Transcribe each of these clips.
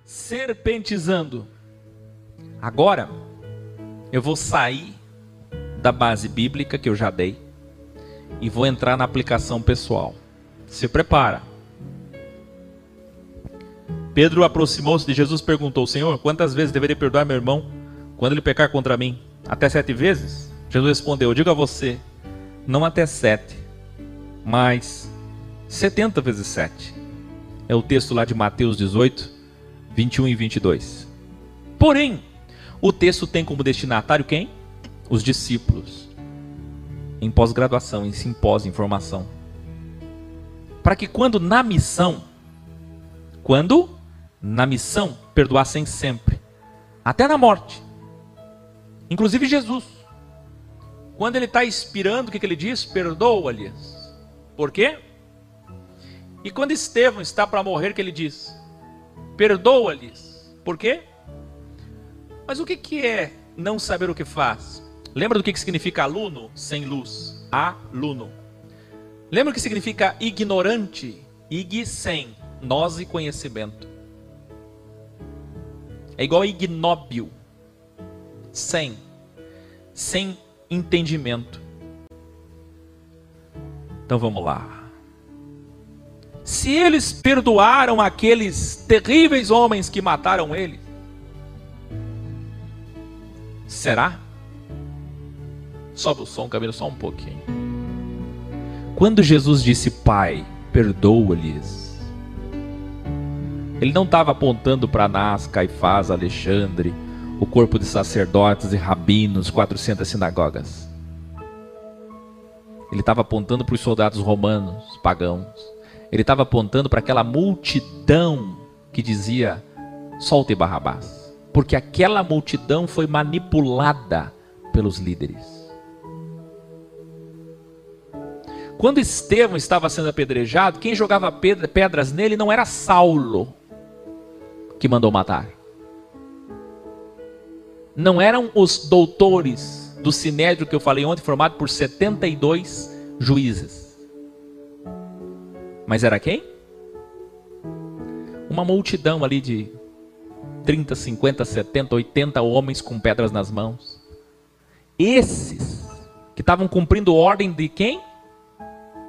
serpentizando. Agora, eu vou sair da base bíblica que eu já dei e vou entrar na aplicação pessoal. Se prepara. Pedro aproximou-se de Jesus e perguntou: Senhor, quantas vezes deveria perdoar meu irmão quando ele pecar contra mim? Até 7 vezes? Jesus respondeu: eu digo a você, não até 7, mas 70 vezes 7. É o texto lá de Mateus 18, 21 e 22. Porém, o texto tem como destinatário quem? Os discípulos. Em pós-graduação, em simpósio, em formação. Para que quando na missão, perdoassem sempre. Até na morte. Inclusive Jesus. Quando ele está expirando, o que ele diz? Perdoa-lhes. Por quê? E quando Estevão está para morrer, o que ele diz? Perdoa-lhes. Por quê? Mas o que é não saber o que faz? Lembra do que significa aluno sem luz? Aluno. Lembra o que significa ignorante? Ig sem, nós e conhecimento. É igual a ignóbil. Sem entendimento. Então vamos lá. Se eles perdoaram aqueles terríveis homens que mataram ele, será? Sobe o som, Camilo, só um pouquinho. Quando Jesus disse: Pai, perdoa-lhes, ele não estava apontando para Anás, Caifás, Alexandre, o corpo de sacerdotes e rabinos, 400 sinagogas. Ele estava apontando para os soldados romanos, pagãos. Ele estava apontando para aquela multidão que dizia: solte Barrabás. Porque aquela multidão foi manipulada pelos líderes. Quando Estevão estava sendo apedrejado, quem jogava pedras nele não era Saulo, que mandou matar. Não eram os doutores do Sinédrio que eu falei ontem, formado por 72 juízes. Mas era quem? Uma multidão ali de 30, 50, 70, 80 homens com pedras nas mãos. Esses que estavam cumprindo ordem de quem?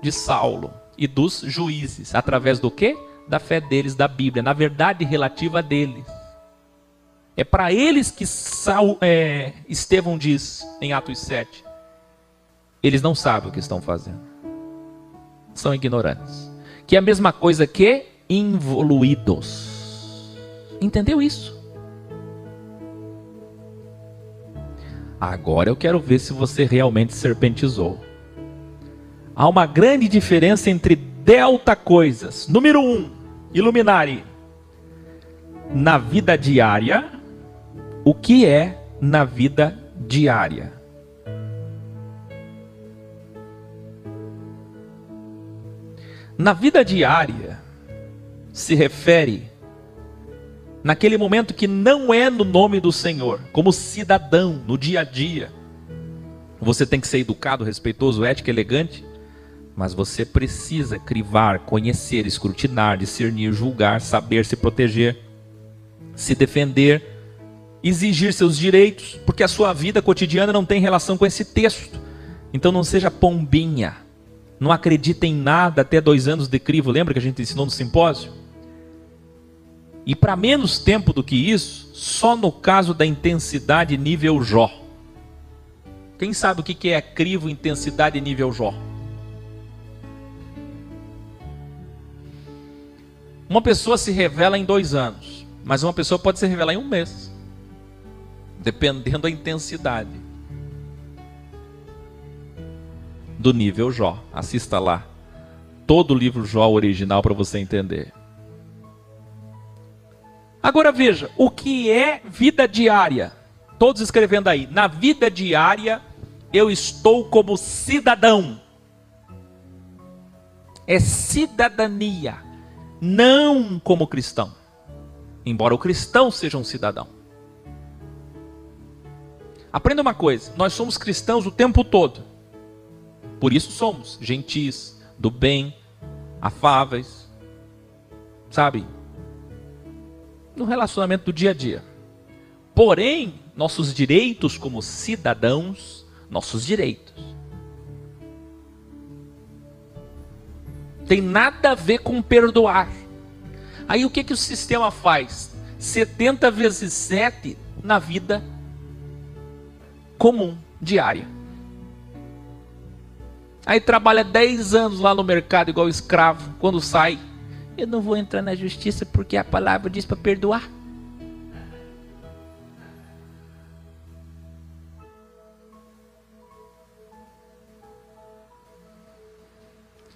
De Saulo e dos juízes. Através do quê? Da fé deles, da Bíblia. Na verdade relativa a deles. É para eles que Estevão diz em Atos 7. Eles não sabem o que estão fazendo. São ignorantes. Que é a mesma coisa que involuídos. Entendeu isso? Agora eu quero ver se você realmente serpentizou. Há uma grande diferença entre delta coisas. Número 1, iluminare. Na vida diária, o que é na vida diária? Na vida diária, se refere naquele momento que não é no nome do Senhor, como cidadão, no dia a dia. Você tem que ser educado, respeitoso, ético, elegante, mas você precisa crivar, conhecer, escrutinar, discernir, julgar, saber se proteger, se defender, exigir seus direitos, porque a sua vida cotidiana não tem relação com esse texto. Então não seja pombinha, não acredita em nada até 2 anos de crivo. Lembra que a gente ensinou no simpósio? E para menos tempo do que isso, só no caso da intensidade nível Jó. Quem sabe o que é crivo, intensidade nível Jó? Uma pessoa se revela em 2 anos, mas uma pessoa pode se revelar em 1 mês, dependendo da intensidade do nível Jó. Assista lá todo o livro Jó original para você entender. Agora veja, o que é vida diária? Todos escrevendo aí. Na vida diária eu estou como cidadão. É cidadania. Não como cristão, embora o cristão seja um cidadão. Aprenda uma coisa: nós somos cristãos o tempo todo. Por isso somos gentis, do bem, afáveis, sabe? no relacionamento do dia a dia. Porém, nossos direitos como cidadãos, nossos direitos, tem nada a ver com perdoar. Aí o que o sistema faz? 70 vezes 7 na vida comum, diária. Aí trabalha 10 anos lá no mercado igual escravo. Quando sai, eu não vou entrar na justiça porque a palavra diz para perdoar.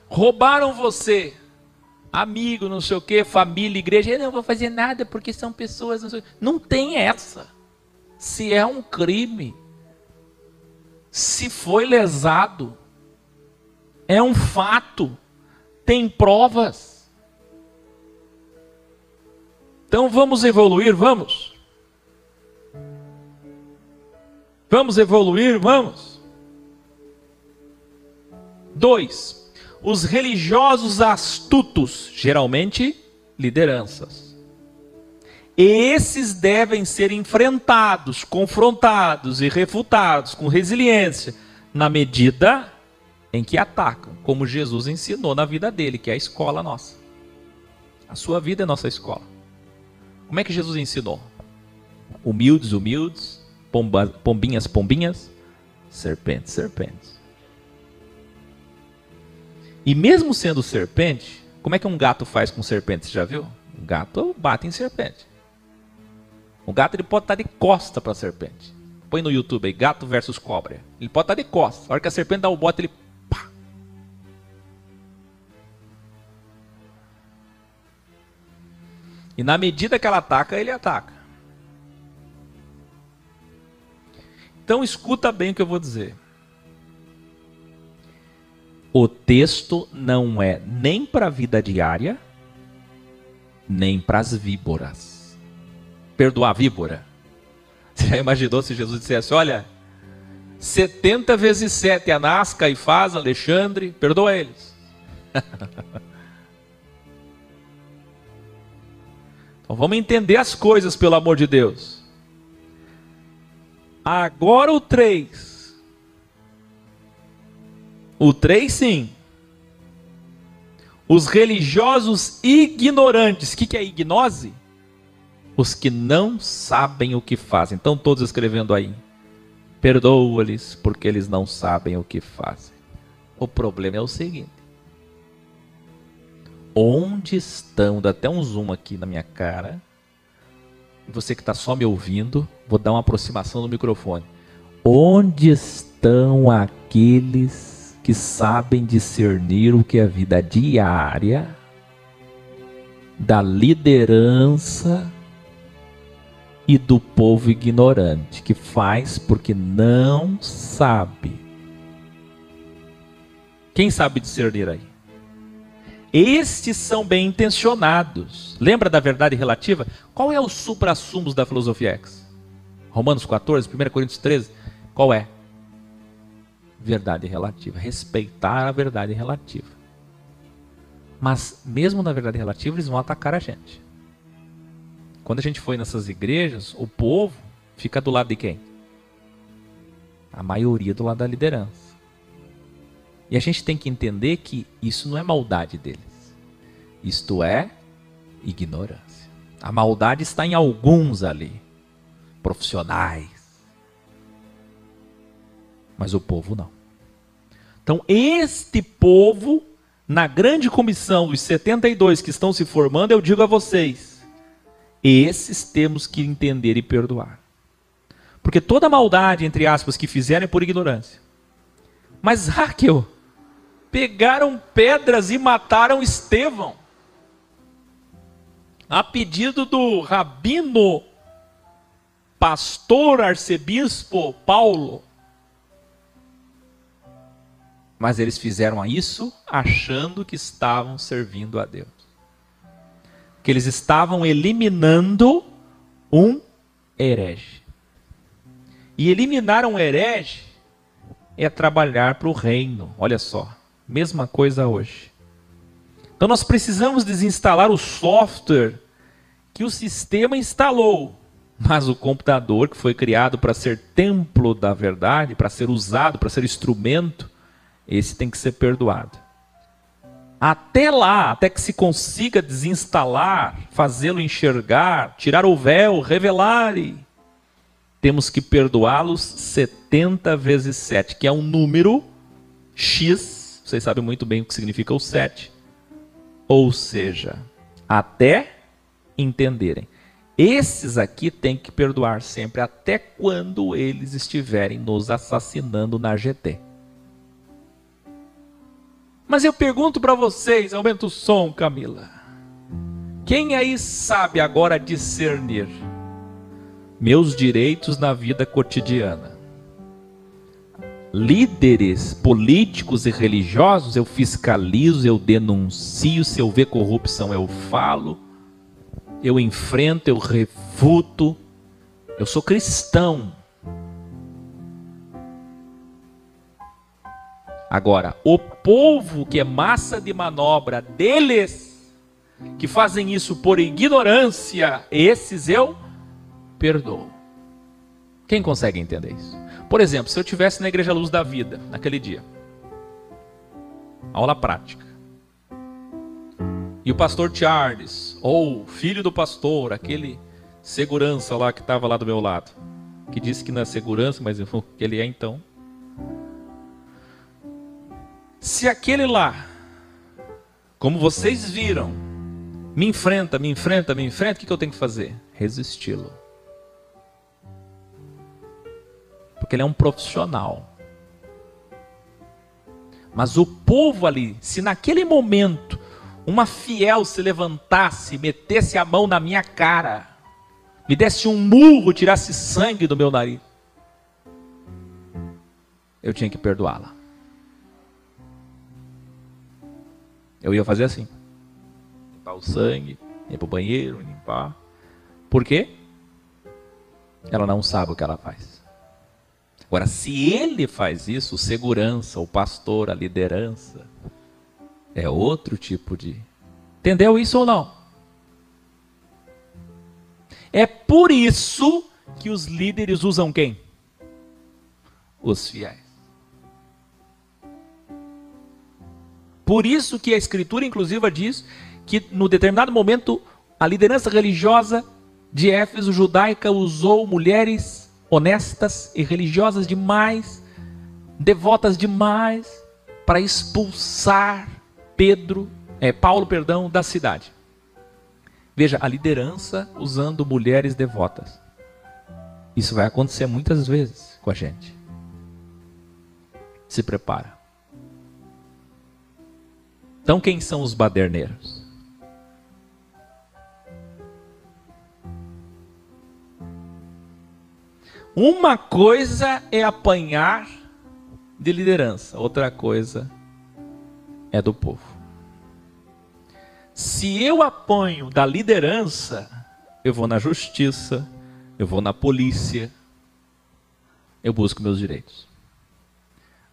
Roubaram você, amigo, não sei o que, família, igreja. Eu não vou fazer nada porque são pessoas. Não sei. Não tem essa. Se é um crime, se foi lesado, é um fato, tem provas. Então vamos evoluir, vamos? Vamos evoluir, vamos? 2. Os religiosos astutos, geralmente lideranças. Esses devem ser enfrentados, confrontados e refutados com resiliência, na medida em que atacam, como Jesus ensinou na vida dele, que é a escola nossa. A sua vida é nossa escola. Como é que Jesus ensinou? Humildes, humildes, pombinhas, pombinhas, serpentes, serpentes. E mesmo sendo serpente, como é que um gato faz com serpente? Você já viu? Um gato bate em serpente. O gato ele pode estar de costa para a serpente. Põe no YouTube aí, gato versus cobra. Ele pode estar de costa. A hora que a serpente dá o bote, ele pá. E na medida que ela ataca, ele ataca. Então escuta bem o que eu vou dizer. O texto não é nem para a vida diária, nem para as víboras. Perdoar a víbora. Você já imaginou se Jesus dissesse, olha, 70 vezes 7, Anás, Caifás, Alexandre, perdoa eles. Então vamos entender as coisas, pelo amor de Deus. Agora o 3. O 3 sim. Os religiosos ignorantes. O que é ignose? Os que não sabem o que fazem. Então todos escrevendo aí. Perdoa-lhes porque eles não sabem o que fazem. O problema é o seguinte. Onde estão? Dá até um zoom aqui na minha cara. Você que está só me ouvindo, vou dar uma aproximação no microfone. Onde estão aqueles que sabem discernir o que é a vida diária, da liderança e do povo ignorante, que faz porque não sabe? Quem sabe discernir aí? Estes são bem intencionados. Lembra da verdade relativa? Qual é o supra-sumos da filosofia X? Romanos 14, 1 Coríntios 13, qual é? Verdade relativa, respeitar a verdade relativa. Mas mesmo na verdade relativa eles vão atacar a gente. Quando a gente foi nessas igrejas, o povo fica do lado de quem? A maioria do lado da liderança. E a gente tem que entender que isso não é maldade deles. Isto é ignorância. A maldade está em alguns ali, profissionais. Mas o povo não. Então este povo, na grande comissão dos 72 que estão se formando, eu digo a vocês, esses temos que entender e perdoar. Porque toda maldade, entre aspas, que fizeram é por ignorância. Mas Raquel, pegaram pedras e mataram Estevão. A pedido do rabino, pastor, arcebispo Paulo. Mas eles fizeram isso achando que estavam servindo a Deus. Que eles estavam eliminando um herege. E eliminar um herege é trabalhar para o reino. Olha só, mesma coisa hoje. Então nós precisamos desinstalar o software que o sistema instalou, mas o computador que foi criado para ser templo da verdade, para ser usado, para ser instrumento, esse tem que ser perdoado. Até lá, até que se consiga desinstalar, fazê-lo enxergar, tirar o véu, revelar, temos que perdoá-los 70 vezes 7, que é um número X, vocês sabem muito bem o que significa o 7. Ou seja, até entenderem. Esses aqui tem que perdoar sempre, até quando eles estiverem nos assassinando na GT. Mas eu pergunto para vocês, aumenta o som, Camila. Quem aí sabe agora discernir meus direitos na vida cotidiana? Líderes políticos e religiosos, eu fiscalizo, eu denuncio, se eu ver corrupção eu falo, eu enfrento, eu refuto, eu sou cristão. Agora, o povo que é massa de manobra deles, que fazem isso por ignorância, esses eu perdoo. Quem consegue entender isso? Por exemplo, se eu estivesse na Igreja Luz da Vida, naquele dia, aula prática, e o pastor Charles, ou filho do pastor, aquele segurança lá que estava lá do meu lado, que disse que não é segurança, mas que ele é então. Se aquele lá, como vocês viram, me enfrenta, o que eu tenho que fazer? Resisti-lo. Porque ele é um profissional. Mas o povo ali, se naquele momento uma fiel se levantasse, metesse a mão na minha cara, me desse um murro, tirasse sangue do meu nariz, eu tinha que perdoá-la. Eu ia fazer assim. Limpar o sangue, ir para o banheiro, limpar. Por quê? Ela não sabe o que ela faz. Agora, se ele faz isso, o segurança, o pastor, a liderança, é outro tipo de... Entendeu isso ou não? É por isso que os líderes usam quem? Os fiéis. Por isso que a Escritura inclusive diz que no determinado momento a liderança religiosa de Éfeso judaica usou mulheres honestas e religiosas demais, devotas demais, para expulsar Paulo, da cidade. Veja, a liderança usando mulheres devotas. Isso vai acontecer muitas vezes com a gente. Se prepara. Então quem são os baderneiros? Uma coisa é apanhar de liderança, outra coisa é do povo. Se eu apanho da liderança, eu vou na justiça, eu vou na polícia, eu busco meus direitos.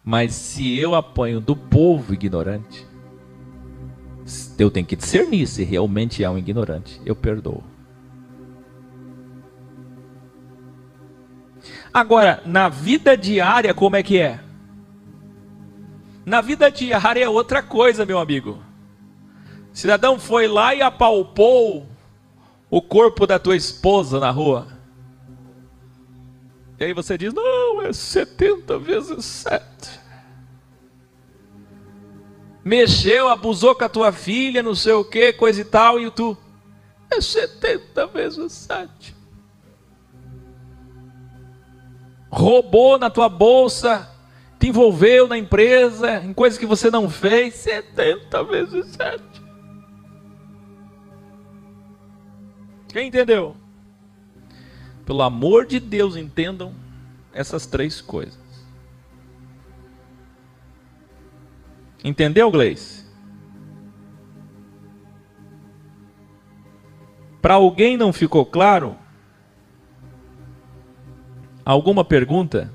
Mas se eu apanho do povo ignorante, eu tenho que discernir se realmente é um ignorante, eu perdoo. Agora, na vida diária, como é que é? Na vida diária é outra coisa, meu amigo. O cidadão foi lá e apalpou o corpo da tua esposa na rua. E aí você diz, não, é 70 vezes 7. Mexeu, abusou com a tua filha, não sei o que, coisa e tal, e tu, é 70 vezes 7. Roubou na tua bolsa, te envolveu na empresa, em coisas que você não fez, 70 vezes 7. Quem entendeu? Pelo amor de Deus, entendam essas três coisas. Entendeu, Gleice? Para alguém não ficou claro? Alguma pergunta?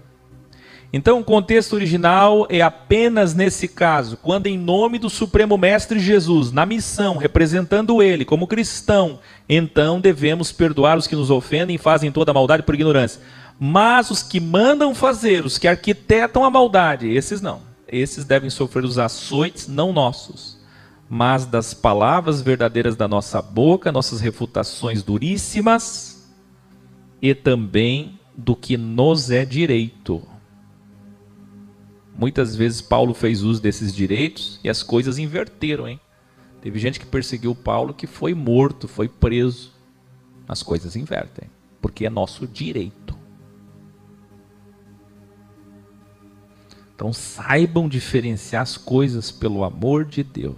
Então, o contexto original é apenas nesse caso, quando em nome do Supremo Mestre Jesus, na missão, representando ele como cristão, então devemos perdoar os que nos ofendem e fazem toda a maldade por ignorância. Mas os que mandam fazer, os que arquitetam a maldade, esses não. Esses devem sofrer os açoites, não nossos, mas das palavras verdadeiras da nossa boca, nossas refutações duríssimas e também do que nos é direito. Muitas vezes Paulo fez uso desses direitos e as coisas inverteram, hein? Teve gente que perseguiu Paulo que foi morto, foi preso. As coisas invertem, porque é nosso direito. Então saibam diferenciar as coisas pelo amor de Deus.